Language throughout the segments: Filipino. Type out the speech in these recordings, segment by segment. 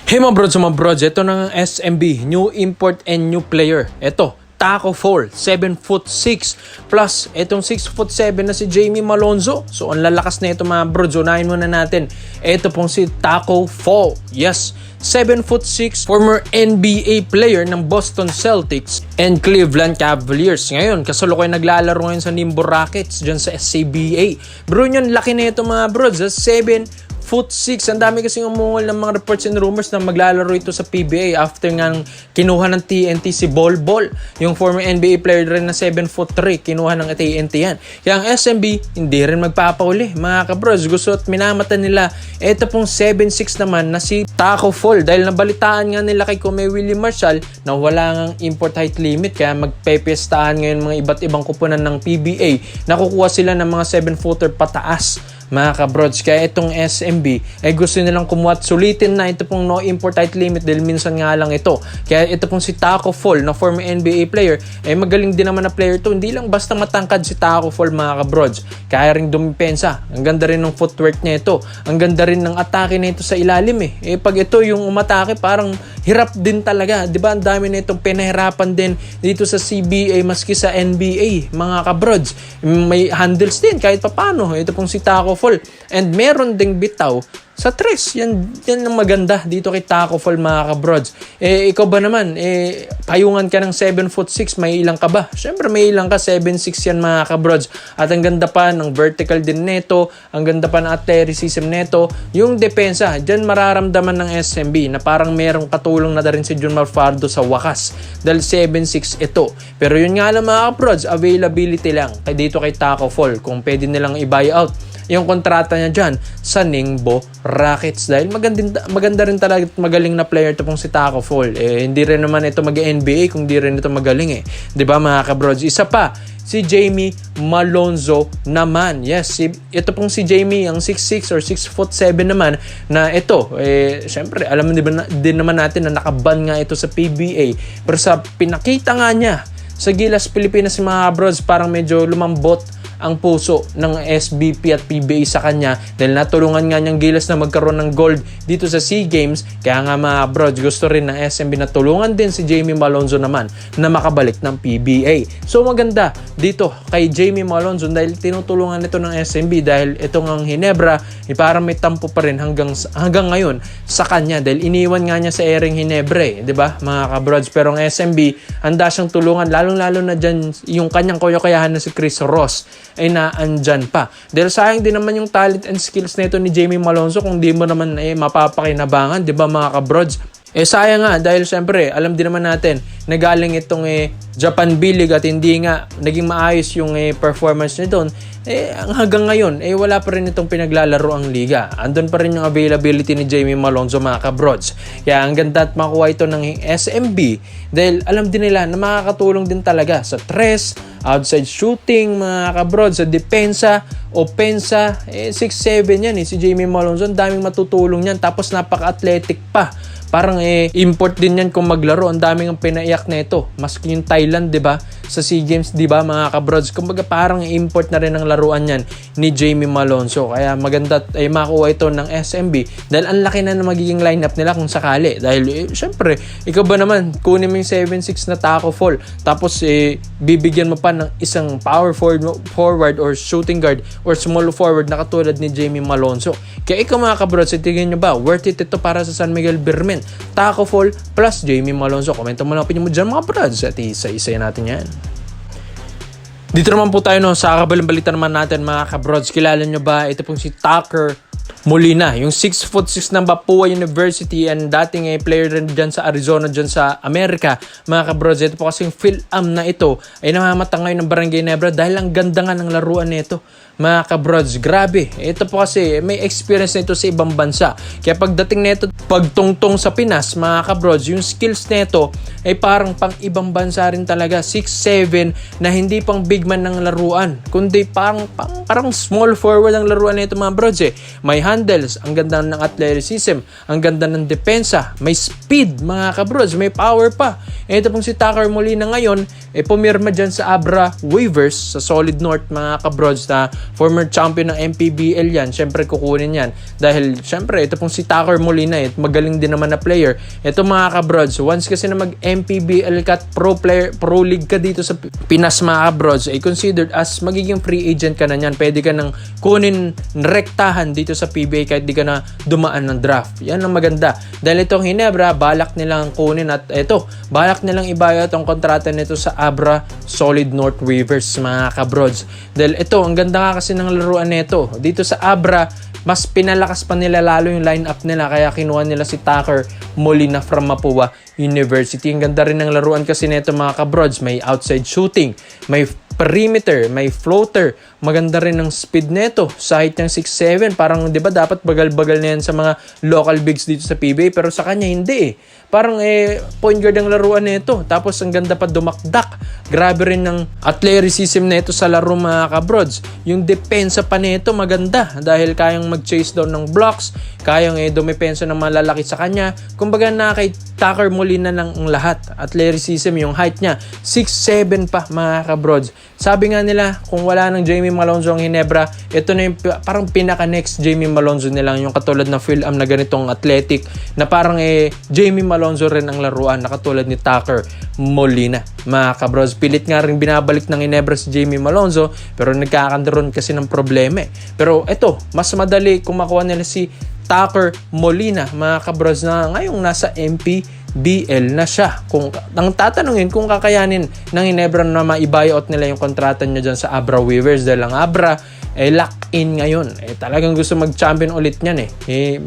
Hey mga brods, ito na ng SMB, new import and new player. Ito, Taco Fall, 7'6", plus itong 6'7" na si Jamie Malonzo. So ang lalakas na ito mga brods, unahin muna natin. Ito pong si Taco Fall, yes, 7'6", former NBA player ng Boston Celtics and Cleveland Cavaliers. Ngayon, kasalukuyan naglalaro ngayon sa Nimbo Rockets dyan sa SCBA. Bro, yun, laki na ito mga brods, 7'6". Ang dami kasing umungol ng mga reports and rumors na maglalaro ito sa PBA after nga kinuha ng TNT si Bol Bol, yung former NBA player rin na 7'3", kinuha ng TNT yan. Kaya ang SMB hindi rin magpapauli mga kabros, gusto at minamatan nila. Ito pong 7'6" naman na si Taco Fall, dahil nabalitaan nga nila kay Kume Willie Marshall na wala ngang import height limit, kaya magpepestahan ngayon mga iba't ibang kupunan ng PBA, nakukuha sila ng mga 7-footer pataas mga kabrods. Kaya itong SMB ay gusto nilang kumuha at sulitin na ito pong no import height limit dahil minsan nga lang ito. Kaya ito pong si Taco Fall na former NBA player ay magaling din naman na player to. Hindi lang basta matangkad si Taco Fall mga kabrods, kaya rin dumipensa. Ang ganda rin ng footwork niya ito, ang ganda rin ng atake na ito sa ilalim pag ito yung umatake parang hirap din talaga, di ba? Ang dami na itong pinahirapan din dito sa CBA maski sa NBA mga kabrods. May handles din kahit papano. Ito pong si Taco Fall. And meron ding bitaw sa tres. Yan ang maganda dito kay Taco Fall mga kabrods. Ikaw ba naman, payungan ka ng 7'6", may ilang ka ba? Syempre may ilang ka, 7'6" yan mga kabrods. At ang ganda pa ng vertical din neto, ang ganda pa ng athleticism neto. Yung depensa, dyan mararamdaman ng SMB na parang merong katulong na rin si John Malfardo sa wakas. Dahil 7'6" ito. Pero yun nga lang mga kabrods, availability lang dito kay Taco Fall. Kung pwede nilang i-buy out yung kontrata niya dyan sa Ningbo Rockets, dahil maganda rin talaga at magaling na player ito pong si Taco Fall. Hindi rin naman ito mag-NBA kung di rin ito magaling di ba mga kabrods? Isa pa, si Jamie Malonzo naman. Yes, ito pong si Jamie, ang 6'6" or 6'7" naman na ito. Syempre, alam din naman natin na nakaban nga ito sa PBA. Pero sa pinakita nga niya sa Gilas Pilipinas si mga kabrods, parang medyo lumambot ang puso ng SBP at PBA sa kanya dahil natulungan nga niyang Gilas na magkaroon ng gold dito sa SEA Games. Kaya nga mga brods, gusto rin ng SMB na tulungan din si Jamie Malonzo naman na makabalik ng PBA. So maganda dito kay Jamie Malonzo dahil tinutulungan ito ng SMB, dahil itong ang Ginebra parang may tampo pa rin hanggang ngayon sa kanya dahil iniwan nga niya sa Ering Ginebra di ba mga kabrods? Pero ang SMB handa siyang tulungan, lalong-lalo na dyan yung kanyang kayahan na si Chris Ross ay naandyan pa. Dahil sayang din naman yung talent and skills nito ni Jamie Malonzo kung di mo naman mapapakinabangan, di ba mga kabrods? Sayang nga dahil syempre alam din naman natin na galing itong Japan B-League at hindi nga naging maayos yung performance niya doon. Hanggang ngayon wala pa rin itong pinaglalaro ang liga. Andun pa rin yung availability ni Jamie Malonzo mga kabrods. Kaya ang ganda at makuha ito ng SMB dahil alam din nila na makakatulong din talaga sa tres, outside shooting mga kabrods, sa depensa, opensa. 6'7" yan si Jamie Malonzo. Ang daming matutulong yan, tapos napaka-athletic pa. Parang import din yan kung maglaro. Ang daming ang pinaiyak na ito. Maski yung Thailand, di ba? Sa SEA Games, di ba mga kabrods? Kumbaga parang import na rin ang laruan yan ni Jamie Malonzo. Kaya maganda makuha ito ng SMB dahil ang laki na magiging lineup nila kung sakali. Dahil syempre, ikaw ba naman, kunin mo yung 7'6" na Taco Fall, tapos bibigyan mo pa ng isang power forward or shooting guard or small forward na katulad ni Jamie Malonzo. Kaya ikaw mga kabrods, tingin nyo ba worth it ito para sa San Miguel Birmen? Taco Fall plus Jamie Malonzo. Komento mo lang opinion mo dyan mga brods at isa-isa natin yan. Dito naman po tayo sa kabalang balita naman natin mga kabrods. Kilala nyo ba ito pong si Tucker Molina, yung 6'6" ng Papua University and dating player rin dyan sa Arizona, dyan sa Amerika mga kabrods. Ito po kasing Phil-Am na ito ay namamatang ngayon ng Barangay Nebra dahil ang ganda nga ng laruan nito mga kabrods. Grabe, ito po kasi may experience nito sa ibang bansa, kaya pagdating nito pagtungtong sa Pinas mga kabrods, yung skills nito ay parang pang ibang bansa rin talaga. 6'7" na hindi pang big man ng laruan, kundi parang small forward ang laruan nito mga brods. May handles, ang ganda ng athleticism, ang ganda ng depensa, may speed mga kabrods, may power pa. Ito pong si Tucker Molina ngayon pumirma dyan sa Abra Waivers sa Solid North mga kabrods na Former champion ng MPBL yan. Syempre kukunin yan. Dahil syempre ito pong si Tucker Molina, magaling din naman na player. Ito mga kabrods, once kasi na mag-MPBL ka at pro league ka dito sa Pinas mga kabrods, ay considered as magiging free agent ka na yan. Pwede ka nang kunin rektahan dito sa PBA kahit di ka na dumaan ng draft. Yan ang maganda. Dahil itong Ginebra, balak nilang kunin at balak nilang ibayad ang kontrata nito sa Abra Solid North Weavers mga kabrods. Dahil ito, ang ganda nga kasi ng laruan nito. Dito sa Abra, mas pinalakas pa nila lalo yung lineup nila kaya kinuha nila si Tucker Molina from Mapua University. Ang ganda rin ng laruan kasi nito mga kabrods. May outside shooting, may perimeter, may floater. Maganda rin ang speed nito. Sa height ng 6'7", parang 'di ba dapat bagal-bagal na yan sa mga local bigs dito sa PBA pero sa kanya hindi Parang point guard ang laruan nito. Tapos ang ganda pa dumakdak. Grabe rin ng athleticism nito sa laro mga kabrods. Yung depensa pa nito maganda dahil kayang mag-chase down ng blocks, kayang dumepensa ng malalaki sa kanya. Kumbaga na kay Tucker Molina lang ang lahat. Athleticism, yung height niya 6'7" pa mga kabrods. Sabi nga nila kung wala ng Jamie Malonzo ang Ginebra, ito na yung parang pinaka-next Jamie Malonzo nilang, yung katulad na Phil Am na ganitong athletic na parang Jamie Malonzo rin ang laruan na katulad ni Tucker Molina. Mga kabros, pilit nga rin binabalik ng Ginebra si Jamie Malonzo pero nagkakaroon kasi ng problema Pero ito, mas madali kung makuha nila si Tucker Molina mga kabros na ngayong nasa MPBL na siya. Kung ang tatanungin kung kakayanin ng Ginebra na ma-buyout nila yung kontrata niya dyan sa Abra Weavers dahil ang Abra lock-in ngayon. Talagang gusto mag-champion ulit niyan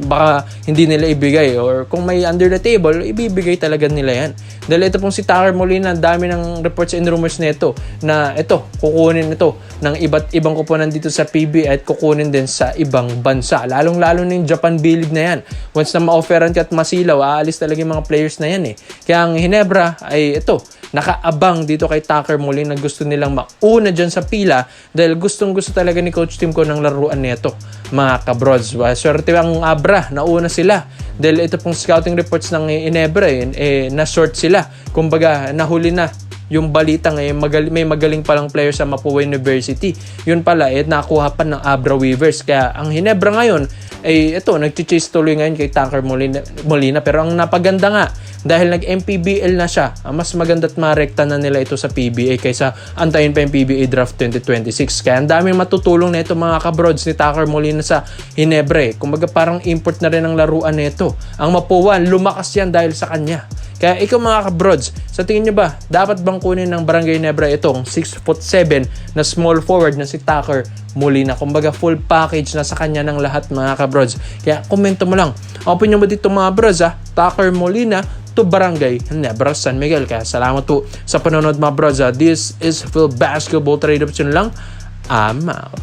baka hindi nila ibigay or kung may under the table, ibibigay talaga nila yan. Dahil ito pong si Tucker Molina, dami ng reports and rumors nito na kukunin ito ng iba't ibang kupunan dito sa PB at kukunin din sa ibang bansa. Lalong-lalo na yung Japan B-League na yan. Once na ma-offeran ka at masilaw, aalis talaga yung mga players na yan Kaya ang Ginebra ay nakaabang dito kay Tucker Molina. Gusto nilang mauna dyan sa pila dahil gustong-gusto talaga ni Coach Tim ko ng laruan nito mga kabrods. Swerte ang Abra, nauna sila dahil ito pong scouting reports ng Ginebra na-short sila. Kumbaga nahuli na yung balitang may magaling palang player sa Mapua University. Yun pala nakuha pa ng Abra Weavers. Kaya ang Ginebra ngayon nag-chase tuloy ngayon kay Tucker Molina. Pero ang napaganda nga dahil nag-MPBL na siya, mas maganda't marekta na nila ito sa PBA kaysa antayin pa yung PBA Draft 2026. Kaya ang daming matutulong na ito mga kabrods ni Tucker Molina sa Ginebra. Kumbaga parang import na rin ang laruan nito. Ang Mapua, lumakas yan dahil sa kanya. Kaya ikaw mga kabrods, sa tingin nyo ba, dapat bang kunin ng Barangay Ginebra itong 6'7" na small forward na si Tucker Molina? Kumbaga full package na sa kanya ng lahat mga kabrods. Kaya komento mo lang. Opinion mo dito mga bros Tucker Molina to Barangay Ginebra San Miguel. Kaya salamat po sa panonood mga bros This is Phil Basketball Trade Option lang. I'm out.